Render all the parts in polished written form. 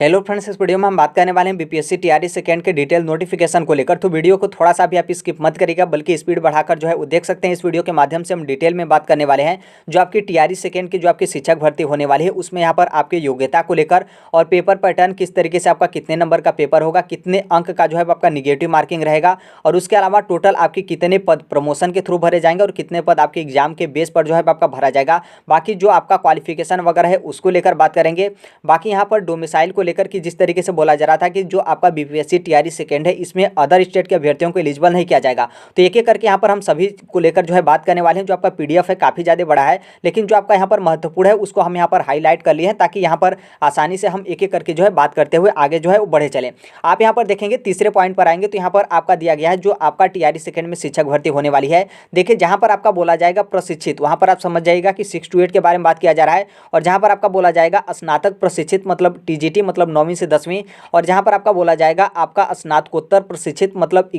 Hello friends, इस video में हम बात करने वाले हैं बीपीएससी टीआरई सेकंड के डिटेल नोटिफिकेशन को लेकर। तो वीडियो को थोड़ा सा भी आप स्किप मत करिएगा, बल्कि स्पीड बढ़ाकर जो है वो देख सकते हैं। इस वीडियो के माध्यम से हम डिटेल में बात करने वाले हैं जो आपकी टीआरई सेकंड की जो आपकी शिक्षक भर्ती होने वाली है, उसमें यहाँ पर आपके योग्यता को लेकर और पेपर पैटर्न किस तरीके से आपका कितने नंबर का पेपर होगा, कितने अंक का जो है आपका निगेटिव मार्किंग रहेगा, और उसके अलावा टोटल आपके कितने पद प्रमोशन के थ्रू भरे जाएंगे और कितने पद आपके एग्जाम के बेस पर जो है आपका भरा जाएगा। बाकी जो आपका क्वालिफिकेशन वगैरह है उसको लेकर बात करेंगे। बाकी यहाँ पर डोमिसाइल को लेकर कि जिस तरीके से बोला जा रहा था कि जो आपका बीपीएससी टीआरई सेकंड है, इसमें अदर स्टेट के अभ्यर्थियों को एलिजिबल नहीं किया जाएगा। तो एक एक करके यहाँ पर हम सभी को लेकर जो है बात करने वाले हैं। जो आपका पीडीएफ है काफ़ी ज़्यादा बड़ा है, लेकिन जो आपका यहाँ पर महत्वपूर्ण है उसको हम यहाँ पर हाईलाइट कर लिए हैं, ताकि यहाँ पर आसानी से हम एक एक करके जो है बात करते हुए आगे जो है वो बढ़े चले। आप यहाँ पर देखेंगे तीसरे पॉइंट पर आएंगे तो यहाँ पर आपका दिया गया है जो आपका टीआरई सेकंड में शिक्षक भर्ती होने वाली है। देखिए, जहाँ पर आपका बोला जाएगा प्रशिक्षित, वहाँ पर आप समझ जाइएगा कि 6 to 8 के बारे में बात किया जा रहा है। और जहाँ पर आपका बोला जाएगा स्नातक प्रशिक्षित मतलब टीजीटी मतलब 9वीं से 10वीं, और जहाँ पर आपका बोला जाएगा आपका स्नातकोत्तर प्रशिक्षित मतलब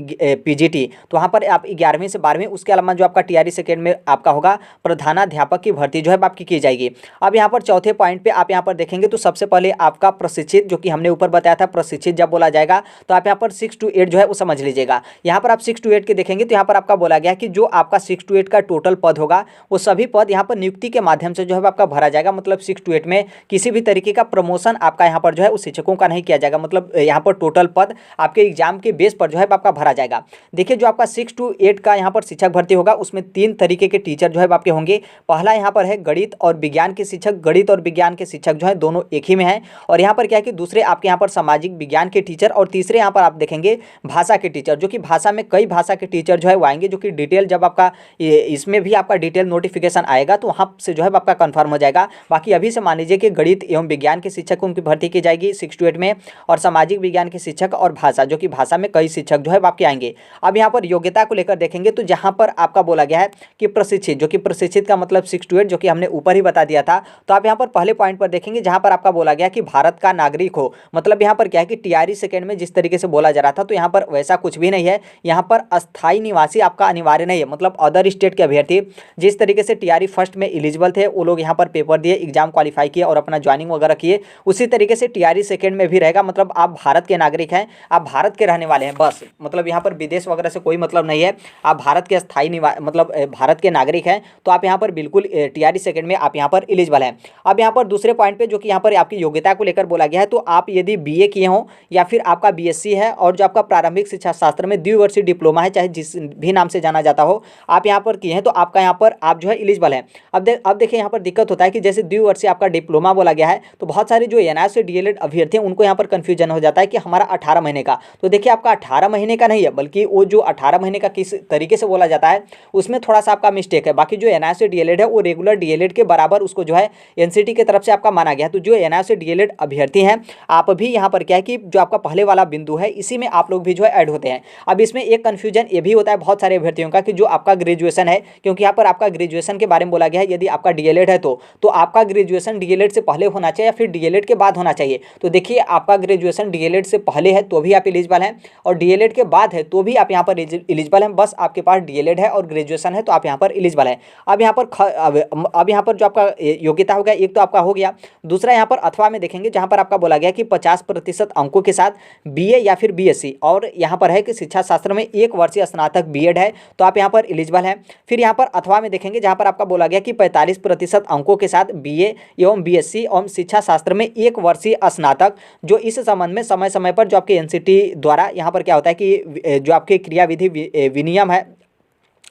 पीजीटी, तो वहाँ पर आप 11वीं से 12वीं। उसके अलावा जो आपका टीआरई सेकंड में आपका होगा प्रधानाध्यापक की भर्ती जो है आपकी की जाएगी। अब यहाँ पर चौथे पॉइंट पे आप यहाँ पर देखेंगे तो सबसे पहले आपका प्रशिक्षित, जो कि हमने ऊपर बताया था, प्रशिक्षित जब बोला जाएगा तो आप यहाँ पर 6 to 8 जो है वो समझ लीजिएगा। यहाँ पर आप 6 to 8 के देखेंगे तो यहाँ पर आपका बोला गया कि जो आपका 6 to 8 का टोटल पद होगा वो सभी पद यहाँ पर नियुक्ति के माध्यम से जो है आपका भरा जाएगा। मतलब 6 to 8 में किसी भी तरीके का प्रमोशन आपका यहाँ पर जो है उस शिक्षकों का नहीं किया जाएगा। मतलब यहाँ पर टोटल पद आपके एग्जाम के बेस पर जो है आपका भरा जाएगा। देखिए, जो आपका 6 to 8 का यहाँ पर शिक्षक भर्ती होगा उसमें 3 तरीके के टीचर जो है आपके होंगे। पहला यहाँ पर है गणित और विज्ञान के शिक्षक। गणित और विज्ञान के शिक्षक जो है दोनों एक ही में है। और यहाँ पर क्या है कि दूसरे आपके यहाँ पर सामाजिक विज्ञान के टीचर, और तीसरे यहाँ पर आप देखेंगे भाषा के टीचर, जो कि भाषा में कई भाषा के टीचर जो है वो आएंगे, जो कि डिटेल जब आपका इसमें भी आपका डिटेल नोटिफिकेशन आएगा तो वहाँ से जो है आपका कन्फर्म हो जाएगा। बाकी अभी से मान लीजिए कि गणित एवं विज्ञान के शिक्षक उनकी भर्ती की जाएगी 6 to 8 में, और सामाजिक विज्ञान के शिक्षक और भाषा, जो कि भाषा में कई शिक्षक जो है आपके आएंगे। अब यहाँ पर योग्यता को लेकर देखेंगे तो जहाँ पर आपका बोला गया है कि प्रशिक्षित, जो कि प्रशिक्षित का मतलब 6 to 8, जो कि हमने ऊपर ही बता दिया था। तो आप यहाँ पर पहले पॉइंट पर देखेंगे जहाँ पर आपका बोला गया कि भारत का नागरिक हो। मतलब यहाँ पर क्या है कि टीआरई सेकंड में जिस तरीके से बोला जा रहा था तो यहाँ पर वैसा कुछ भी नहीं है। यहाँ पर अस्थायी निवासी आपका अनिवार्य नहीं है। मतलब अदर स्टेट के अभ्यर्थी जिस तरीके से टीआरई फर्स्ट में एलिजिबल थे वो लोग यहाँ पर पेपर दिए, एग्जाम क्वालिफाई किए और अपना ज्वाइनिंग वगैरह किए, उसी तरीके से टीआरई सेकंड में भी रहेगा। मतलब आप भारत के नागरिक हैं, आप भारत के रहने वाले हैं बस। मतलब यहाँ पर विदेश वगैरह से कोई मतलब नहीं है। आप भारत के स्थायी मतलब भारत के नागरिक हैं तो आप यहाँ पर बिल्कुल टीआरई सेकंड में आप यहाँ पर एलिजिबल हैं। अब यहाँ पर दूसरे पॉइंट पे जो कि यहाँ पर आपकी योग्यता को लेकर बोला गया है, तो आप यदि बीए किए हों या फिर आपका बीएससी है और जो आपका प्रारंभिक शिक्षा शास्त्र में द्विवर्षीय डिप्लोमा है, चाहे जिस भी नाम से जाना जाता हो, आप यहाँ पर किए हैं तो आपका यहाँ पर आप जो है एलिजिबल है। अब देखिए, यहाँ पर दिक्कत होता है कि जैसे द्विवर्षीय आपका डिप्लोमा बोला गया है तो बहुत सारे जो एनआईओएस से डीएलएड अभ्यर्थी हैं उनको यहाँ पर कंफ्यूजन हो जाता है कि हमारा 18 महीने का। तो देखिए, आपका 18 महीने का नहीं है, बल्कि वो जो 18 महीने का किस तरीके से बोला जाता है उसमें थोड़ा सा आपका मिस्टेक है। बाकी जो एनआईओएस से डीएलएड है वो रेगुलर डीएलएड के बराबर उसको जो है एनसीटी की तरफ से आपका माना गया है। तो जो एनआईओएस से डीएलएड अभ्यर्थी हैं, आप भी यहाँ पर क्या है कि जो आपका पहले वाला बिंदु है इसी में आप लोग भी जो है ऐड होते हैं। अब इसमें एक कन्फ्यूजन ये भी होता है बहुत सारे अभ्यर्थियों का कि जो आपका ग्रेजुएशन है, क्योंकि यहाँ पर आपका ग्रेजुएशन के बारे में बोला गया है, यदि आपका डीएलएड है तो आपका ग्रेजुएशन डीएलएड से पहले होना चाहिए या फिर डीएलएड के बाद होना चाहिए। तो देखिए, आपका ग्रेजुएशन डीएलएड से पहले है तो भी आप एलिजिबल हैं, और डीएलएड के बाद है तो भी आप यहाँ पर एलिजिबल हैं। बस आपके पास डीएलएड है और ग्रेजुएशन है तो आप यहाँ पर एलिजिबल है। अब यहाँ पर जो आपका योग्यता हो गया, एक तो आपका हो गया। दूसरा यहाँ पर अथवा में देखेंगे जहाँ पर आपका बोला गया कि 50% अंकों के साथ बीए या फिर बीएससी, और यहाँ पर है कि शिक्षा शास्त्र में 1 वर्षीय स्नातक बीएड है तो आप यहाँ पर एलिजिबल हैं। फिर यहाँ पर अथवा में देखेंगे जहाँ पर आपका बोला गया कि 45% अंकों के साथ बीए एवं बीएससी एवं शिक्षा शास्त्र में 1 वर्षीय स्नातक, जो इस संबंध में समय समय पर जो आपके एनसीटी द्वारा यहाँ पर क्या होता है कि जो आपके क्रियाविधि विनियम है,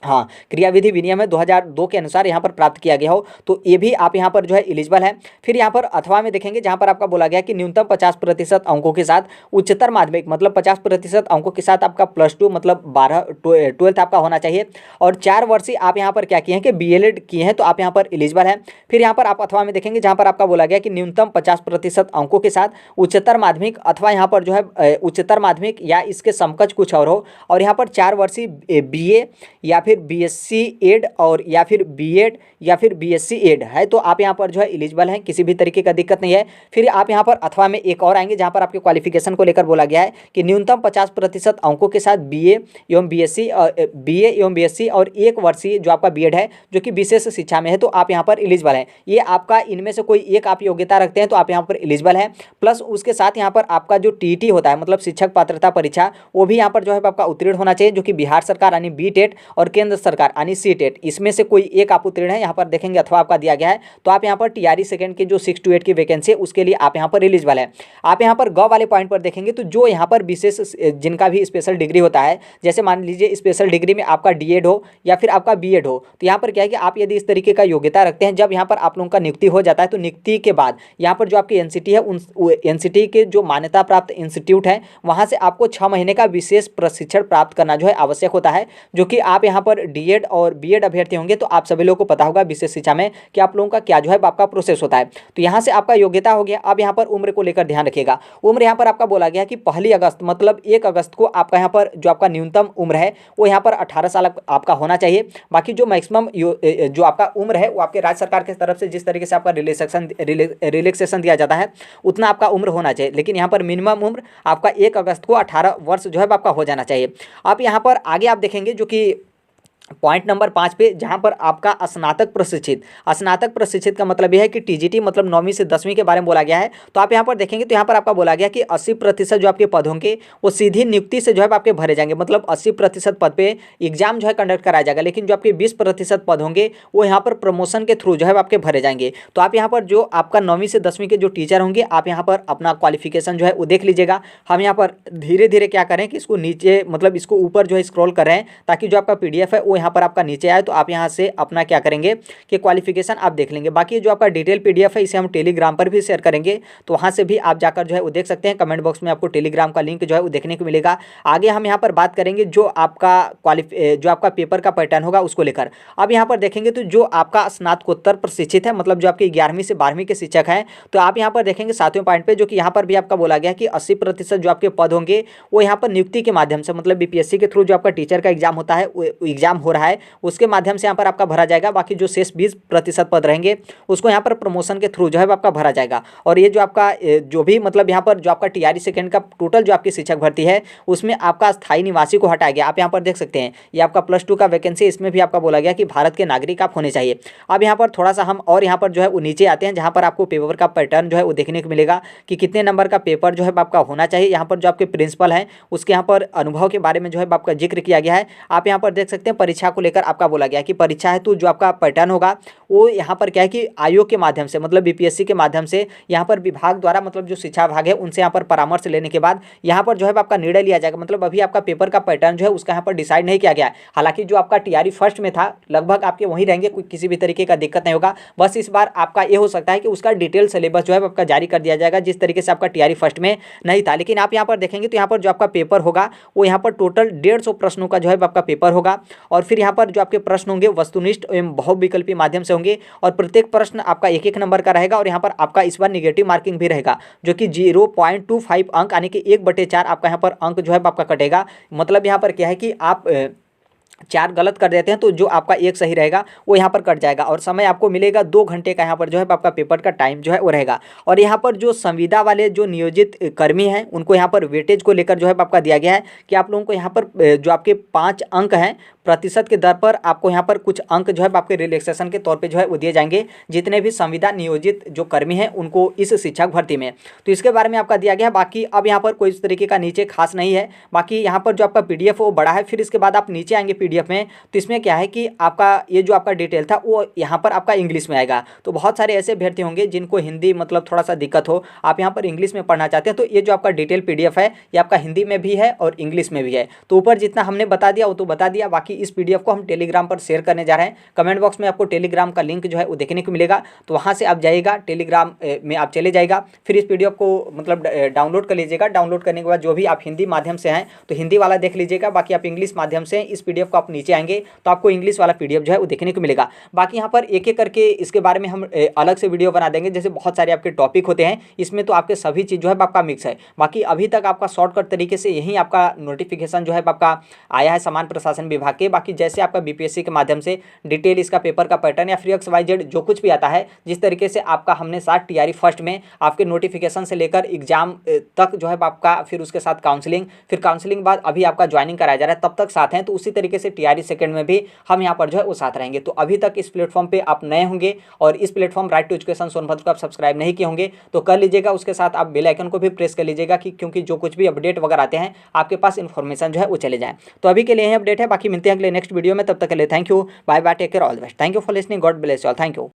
हाँ, क्रियाविधि विनियम है 2002 के अनुसार यहाँ पर प्राप्त किया गया हो, तो ये भी आप यहाँ पर जो है एलिजिबल है। फिर यहाँ पर अथवा में देखेंगे जहाँ पर आपका बोला गया कि न्यूनतम 50% अंकों के साथ उच्चतर माध्यमिक, मतलब 50% अंकों के साथ आपका +2 मतलब 12th आपका होना चाहिए, और 4 वर्षीय आप यहाँ पर क्या किए हैं कि बीएलएड किए हैं तो आप यहाँ पर एलिजिबल हैं। फिर यहाँ पर आप अथवा में देखेंगे जहाँ पर आपका बोला गया कि न्यूनतम 50% अंकों के साथ उच्चतर माध्यमिक अथवा यहाँ पर जो है उच्चतर माध्यमिक या इसके समकक्ष कुछ और हो, और यहाँ पर 4 वर्षीय बीए या फिर बीएससी एड और या फिर बीएड या फिर बीएससी एड है तो आप यहाँ पर जो है एलिजिबल हैं, किसी भी तरीके का दिक्कत नहीं है। फिर आप यहाँ पर अथवा में एक और आएंगे जहाँ पर आपके क्वालिफिकेशन को लेकर बोला गया है कि न्यूनतम 50% अंकों के साथ बीए एवं बीएससी और 1 वर्षीय जो आपका बीएड है जो कि विशेष शिक्षा में है तो आप यहाँ पर एलिजिबल हैं। ये आपका इनमें से कोई एक आप योग्यता रखते हैं तो आप यहाँ पर एलिजिबल हैं। प्लस उसके साथ यहाँ पर आपका जो टीईटी होता है मतलब शिक्षक पात्रता परीक्षा वो भी यहाँ पर जो है आपका उत्तीर्ण होना चाहिए, जो कि बिहार सरकार यानी बीटेट और केंद्र सरकार यानी सीटेट इसमें से कोई एक आप उत्तीर्ण है। यहाँ पर देखेंगे अथवा आपका दिया गया है तो आप यहाँ पर टीआरई सेकंड की जो 6 to 8 की वैकेंसी है उसके लिए आप यहाँ पर एलिजिबल है। आप यहाँ पर ग वाले पॉइंट पर देखेंगे तो जो यहाँ पर विशेष जिनका भी स्पेशल डिग्री होता है, जैसे मान लीजिए स्पेशल डिग्री में आपका डीएड हो या फिर आपका बीएड हो, तो यहाँ पर क्या है कि आप यदि इस तरीके का योग्यता रखते हैं, जब यहाँ पर आप लोगों का नियुक्ति हो जाता है तो नियुक्ति के बाद यहाँ पर जो आपकी एनसीटी है उन एनसीटी के जो मान्यता प्राप्त इंस्टीट्यूट है वहाँ से आपको 6 महीने का विशेष प्रशिक्षण प्राप्त करना जो है आवश्यक होता है, जो कि आप यहाँ पर डीएड और बीएड अभ्यर्थी होंगे तो आप सभी लोगों को पता होगा विशेष शिक्षा में कि आप लोगों का क्या जो है आपका प्रोसेस होता है। तो यहाँ से आपका योग्यता हो गया। अब यहाँ पर उम्र को लेकर ध्यान रखिएगा। उम्र यहाँ पर आपका बोला गया कि 1 अगस्त मतलब 1 अगस्त को आपका यहाँ पर जो आपका न्यूनतम उम्र है वो यहाँ पर 18 साल आपका होना चाहिए। बाकी जो मैक्सिमम जो आपका उम्र है वो आपके राज्य सरकार की तरफ से जिस तरीके से आपका रिलैक्सेशन दिया जाता है उतना आपका उम्र होना चाहिए, लेकिन यहाँ पर मिनिमम उम्र आपका 1 अगस्त को 18 वर्ष जो है आपका हो जाना चाहिए। अब यहाँ पर आगे आप देखेंगे जो कि पॉइंट नंबर 5 पे जहाँ पर आपका स्नातक प्रशिक्षित का मतलब यह है कि टीजीटी मतलब 9वीं से 10वीं के बारे में बोला गया है। तो आप यहाँ पर देखेंगे तो यहाँ पर आपका बोला गया कि 80% जो आपके पद होंगे वो सीधी नियुक्ति से जो है आपके भरे जाएंगे, मतलब 80% पद पे एग्जाम जो है कंडक्ट कराया जाएगा, लेकिन जो आपके 20% पद होंगे वो यहाँ पर प्रमोशन के थ्रू जो है आपके भरे जाएंगे। तो आप यहाँ पर जो आपका 9वीं से 10वीं के जो टीचर होंगे आप यहाँ पर अपना क्वालिफिकेशन जो है वो देख लीजिएगा। हम यहाँ पर धीरे धीरे क्या करें कि इसको नीचे मतलब इसको ऊपर जो है स्क्रॉल कर रहे हैं ताकि जो आपका पीडीएफ है वो यहाँ पर आपका नीचे आए, तो आप यहाँ से अपना क्या करेंगे कि क्वालिफिकेशन आप देख लेंगे। बाकी जो आपका डिटेल पीडीएफ है इसे हम टेलीग्राम पर भी शेयर करेंगे, तो वहाँ से भी आप जाकर जो है वो देख सकते हैं। कमेंट बॉक्स में आपको टेलीग्राम का लिंक जो है वो देखने को मिलेगा। आगे हम यहाँ पर बात करेंगे जो आपका पेपर का पैटर्न होगा उसको लेकर। अब यहाँ पर देखेंगे तो जो आपका स्नातकोत्तर प्रशिक्षित है मतलब जो आपके 11वीं से 12वीं के शिक्षक हैं, तो आप यहाँ पर देखेंगे 7वें पॉइंट पे जो कि यहाँ पर भी आपका बोला गया कि 80% जो आपके पद होंगे वो यहाँ पर नियुक्ति के माध्यम से मतलब बीपीएससी के थ्रू जो आपका टीचर का एग्जाम होता है एग्जाम हो रहा है उसके माध्यम से यहाँ पर आपका भरा जाएगा। बाकी जो शेष 20% पद रहेंगे उसको यहाँ पर प्रमोशन के थ्रू जो है आपका भरा जाएगा। और ये जो आपका जो भी मतलब यहाँ पर जो आपका टीआरई सेकंड का टोटल जो आपकी शिक्षक भर्ती है उसमें आपका स्थायी निवासी को हटाया गया। आप यहाँ पर देख सकते हैं ये आपका +2 का वैकेंसी, इसमें भी आपका बोला गया कि भारत के नागरिक आप होने चाहिए। अब यहाँ पर थोड़ा सा हम और यहाँ पर जो है वो नीचे आते हैं जहाँ पर आपको पेपर का पैटर्न जो है वो देखने को मिलेगा कि कितने नंबर का पेपर जो है आपका होना चाहिए। यहाँ पर जो आपके प्रिंसिपल हैं उसके यहाँ पर अनुभव के बारे में जो है आपका जिक्र किया गया है। आप यहाँ पर देख सकते हैं परीक्षा को लेकर आपका बोला गया कि परीक्षा है तो जो आपका पैटर्न होगा वो यहाँ पर क्या है कि आयोग के माध्यम से मतलब बीपीएससी के माध्यम से यहाँ पर विभाग द्वारा मतलब जो शिक्षा विभाग है उनसे यहाँ पर परामर्श लेने के बाद यहाँ पर जो है आपका निर्णय लिया जाएगा। मतलब अभी आपका पेपर का पैटर्न जो है उसका यहाँ पर डिसाइड नहीं किया गया है। हालांकि जो आपका टीआरई फर्स्ट में था लगभग आपके वहीं रहेंगे, कोई किसी भी तरीके का दिक्कत नहीं होगा। बस इस बार आपका ये हो सकता है कि उसका डिटेल सिलेबस जो है आपका जारी कर दिया जाएगा जिस तरीके से आपका टीआरई फर्स्ट में नहीं था। लेकिन आप यहाँ पर देखेंगे तो यहाँ पर जो आपका पेपर होगा वो यहाँ पर टोटल 150 प्रश्नों का जो है आपका पेपर होगा। और फिर यहाँ पर जो आपके प्रश्न होंगे वस्तुनिष्ठ एवं बहुविकल्पी माध्यम से होंगे और प्रत्येक प्रश्न आपका 1-1 नंबर का रहेगा। और यहाँ पर आपका इस बार निगेटिव मार्किंग भी रहेगा जो कि 0.25 अंक यानी कि 1/4 आपका यहाँ पर अंक जो है आपका कटेगा। मतलब यहाँ पर क्या है कि आप 4 गलत कर देते हैं तो जो आपका 1 सही रहेगा वो यहाँ पर कट जाएगा। और समय आपको मिलेगा 2 घंटे का यहाँ पर जो है आपका पेपर का टाइम जो है वो रहेगा। और यहाँ पर जो संविदा वाले जो नियोजित कर्मी हैं उनको यहाँ पर वेटेज को लेकर जो है आपका दिया गया है कि आप लोगों को यहाँ पर जो आपके 5 अंक हैं प्रतिशत के दर पर आपको यहाँ पर कुछ अंक जो है आपके रिलैक्सेशन के तौर पे जो है वो दिए जाएंगे जितने भी संविदा नियोजित जो कर्मी हैं उनको इस शिक्षक भर्ती में। तो इसके बारे में आपका दिया गया। बाकी अब यहाँ पर कोई इस तरीके का नीचे खास नहीं है। बाकी यहाँ पर जो आपका पीडीएफ वो बड़ा है। फिर इसके बाद आप नीचे आएंगे पीडीएफ में तो इसमें क्या है कि आपका ये जो आपका डिटेल था वो यहाँ पर आपका इंग्लिश में आएगा। तो बहुत सारे ऐसे अभ्यर्थी होंगे जिनको हिंदी मतलब थोड़ा सा दिक्कत हो, आप यहाँ पर इंग्लिश में पढ़ना चाहते हैं तो ये जो आपका डिटेल पीडीएफ है ये आपका हिंदी में भी है और इंग्लिश में भी है। तो ऊपर जितना हमने बता दिया वो तो बता दिया। बाकी इस पीडीएफ को हम टेलीग्राम पर शेयर करने जा रहे हैं। कमेंट बॉक्स में आपको टेलीग्राम का लिंक जो है वो देखने को मिलेगा, तो वहाँ से आप जाइएगा टेलीग्राम में आप चले जाएगा। फिर इस पीडीएफ को मतलब डाउनलोड कर लीजिएगा। डाउनलोड करने के बाद जो भी आप हिंदी माध्यम से हैं तो हिंदी वाला देख लीजिएगा। बाकी आप इंग्लिश माध्यम से इस पीडीएफ को आप नीचे आएंगे तो आपको इंग्लिश वाला PDF जो है वो देखने को मिलेगा। बाकी यहाँ पर एक एक करके इसके बारे में हम अलग से वीडियो बना देंगे, जैसे बहुत सारे आपके टॉपिक होते हैं, इसमें तो आपके सभी चीज़ जो है आपका मिक्स है। बाकी अभी तक आपका शॉर्टकट तरीके से यही आपका नोटिफिकेशन जो है आपका आया है सामान्य प्रशासन विभाग के। बाकी जैसे आपका BPSC के माध्यम से डिटेल इसका पेपर का पैटर्न या फिर XYZ जो कुछ भी आता है, जिस तरीके से आपका हमने साथ TRE फर्स्ट में आपके नोटिफिकेशन से लेकर एग्जाम तक जो है आपका, फिर उसके साथ काउंसलिंग, फिर काउंसलिंग बाद अभी आपका ज्वाइनिंग कराया जा रहा है, तब तक साथ हैं। तो उसी तरीके से TRE सेकंड में भी हम यहाँ पर जो है वो साथ रहेंगे। तो अभी तक इस प्लेटफॉर्म पे आप नए होंगे और इस platform right to education Sonbhadra को आप सब्सक्राइब नहीं किए होंगे तो कर लीजिएगा। उसके साथ आप बेल आइकन को भी प्रेस कर लीजिएगा कि क्योंकि जो कुछ भी अपडेट वगैरह आते हैं आपके पास इन्फॉर्मेशन जो है वो चले जाए। तो अभी के लिए यही अपडेट है, बाकी मिलते हैं अगले नेक्स्ट वीडियो में। तब तक के लिए thank you, bye bye, take care, all the best. Thank you for listening, God bless you all, thank you.